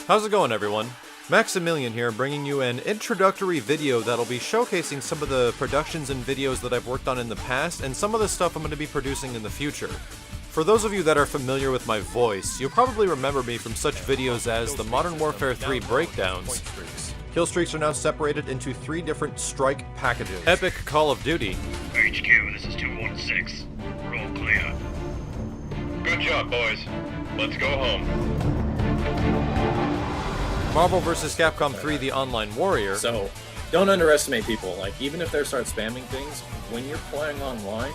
How's it going, everyone? Maximilian here, bringing you an introductory video that'll be showcasing some of the productions and videos that I've worked on in the past and some of the stuff I'm going to be producing in the future. For those of you that are familiar with my voice, you'll probably remember me from such videos as the Modern Warfare 3 breakdowns. Kill streaks are now separated into 3 different strike packages. Epic Call of Duty. HQ, this is 216. Roll clear. Good job, boys. Let's go home. Marvel vs. Capcom 3 The Online Warrior. So, don't underestimate people. Like, even if they start spamming things, when you're playing online,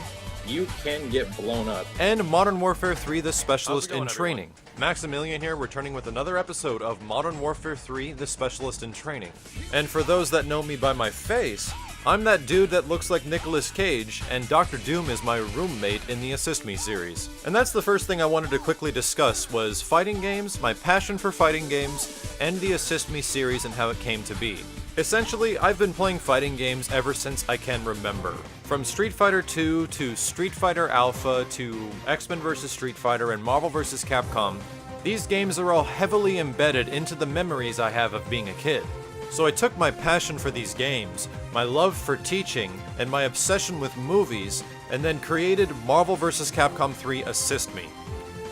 you can get blown up. And Modern Warfare 3 The Specialist in Training. Maximilian here, returning with another episode of Modern Warfare 3 The Specialist in Training. And for those that know me by my face, I'm that dude that looks like Nicolas Cage, and Dr. Doom is my roommate in the Assist Me series. And that's the first thing I wanted to quickly discuss was fighting games, my passion for fighting games, and the Assist Me series and how it came to be. Essentially, I've been playing fighting games ever since I can remember. From Street Fighter 2 to Street Fighter Alpha to X-Men vs. Street Fighter and Marvel vs. Capcom, these games are all heavily embedded into the memories I have of being a kid. So I took my passion for these games, my love for teaching, and my obsession with movies, and then created Marvel vs. Capcom 3 Assist Me.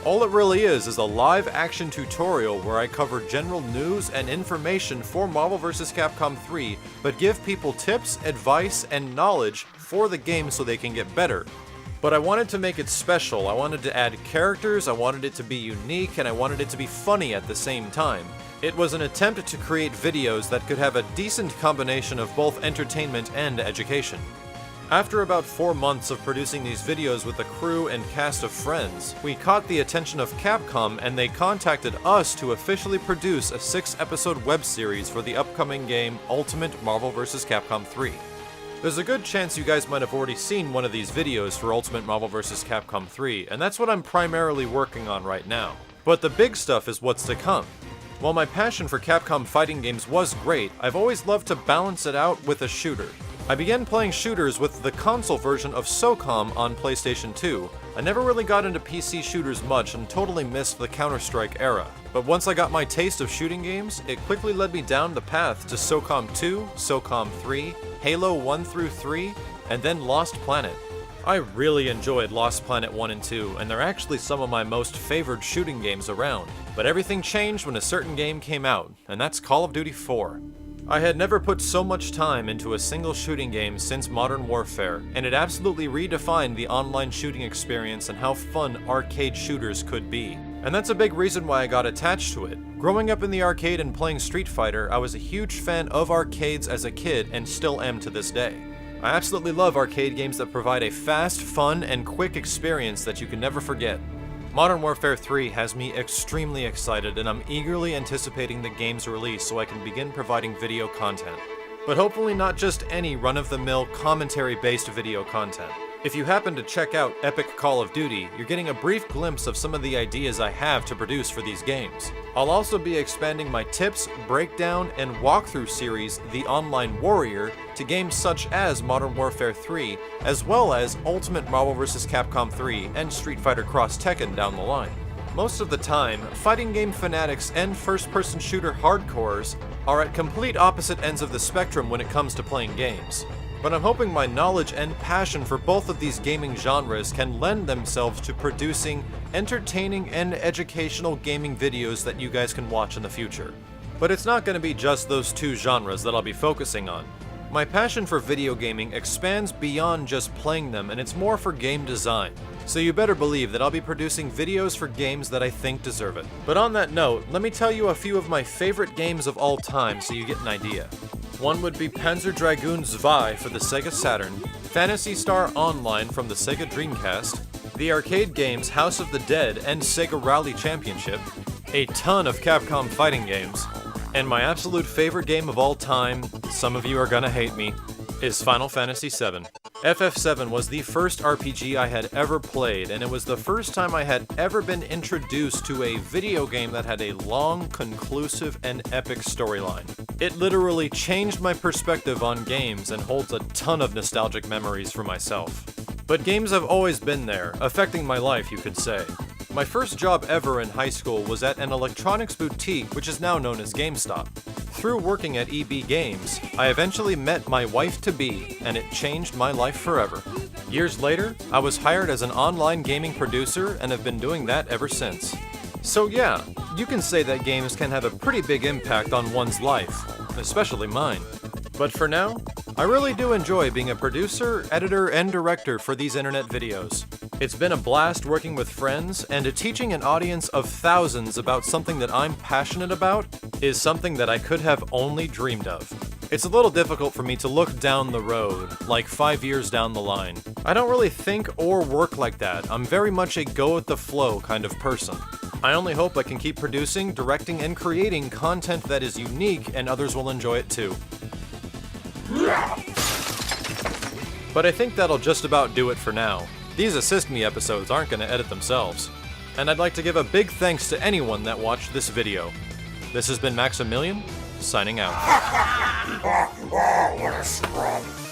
All it really is a live action tutorial where I cover general news and information for Marvel vs. Capcom 3, but give people tips, advice, and knowledge for the game so they can get better. But I wanted to make it special, I wanted to add characters, I wanted it to be unique, and I wanted it to be funny at the same time. It was an attempt to create videos that could have a decent combination of both entertainment and education. After about 4 months of producing these videos with a crew and cast of friends, we caught the attention of Capcom and they contacted us to officially produce a 6-episode web series for the upcoming game Ultimate Marvel vs. Capcom 3. There's a good chance you guys might have already seen one of these videos for Ultimate Marvel vs. Capcom 3, and that's what I'm primarily working on right now. But the big stuff is what's to come. While my passion for Capcom fighting games was great, I've always loved to balance it out with a shooter. I began playing shooters with the console version of SOCOM on PlayStation 2. I never really got into PC shooters much and totally missed the Counter-Strike era. But once I got my taste of shooting games, it quickly led me down the path to SOCOM 2, SOCOM 3, Halo 1 through 3, and then Lost Planet. I really enjoyed Lost Planet 1 and 2, and they're actually some of my most favored shooting games around. But everything changed when a certain game came out, and that's Call of Duty 4. I had never put so much time into a single shooting game since Modern Warfare, and it absolutely redefined the online shooting experience and how fun arcade shooters could be. And that's a big reason why I got attached to it. Growing up in the arcade and playing Street Fighter, I was a huge fan of arcades as a kid and still am to this day. I absolutely love arcade games that provide a fast, fun, and quick experience that you can never forget. Modern Warfare 3 has me extremely excited, and I'm eagerly anticipating the game's release so I can begin providing video content. But hopefully not just any run-of-the-mill commentary-based video content. If you happen to check out Epic Call of Duty, you're getting a brief glimpse of some of the ideas I have to produce for these games. I'll also be expanding my tips, breakdown, and walkthrough series, The Online Warrior, to games such as Modern Warfare 3, as well as Ultimate Marvel vs. Capcom 3 and Street Fighter Cross Tekken down the line. Most of the time, fighting game fanatics and first-person shooter hardcores are at complete opposite ends of the spectrum when it comes to playing games. But I'm hoping my knowledge and passion for both of these gaming genres can lend themselves to producing entertaining and educational gaming videos that you guys can watch in the future. But it's not going to be just those 2 genres that I'll be focusing on. My passion for video gaming expands beyond just playing them, and it's more for game design. So you better believe that I'll be producing videos for games that I think deserve it. But on that note, let me tell you a few of my favorite games of all time so you get an idea. One would be Panzer Dragoon Zwei for the Sega Saturn, Phantasy Star Online from the Sega Dreamcast, the arcade games House of the Dead and Sega Rally Championship, a ton of Capcom fighting games, and my absolute favorite game of all time, some of you are gonna hate me, is Final Fantasy VII. FF7 was the first RPG I had ever played, and it was the first time I had ever been introduced to a video game that had a long, conclusive, and epic storyline. It literally changed my perspective on games and holds a ton of nostalgic memories for myself. But games have always been there, affecting my life, you could say. My first job ever in high school was at an electronics boutique, which is now known as GameStop. Through working at EB Games, I eventually met my wife-to-be, and it changed my life forever. Years later, I was hired as an online gaming producer and have been doing that ever since. So yeah, you can say that games can have a pretty big impact on one's life, especially mine. But for now, I really do enjoy being a producer, editor, and director for these internet videos. It's been a blast working with friends, and teaching an audience of thousands about something that I'm passionate about is something that I could have only dreamed of. It's a little difficult for me to look down the road, like 5 years down the line. I don't really think or work like that. I'm very much a go-with-the-flow kind of person. I only hope I can keep producing, directing, and creating content that is unique and others will enjoy it too. But I think that'll just about do it for now. These Assist Me episodes aren't going to edit themselves. And I'd like to give a big thanks to anyone that watched this video. This has been Maximilian, signing out. What a scrub.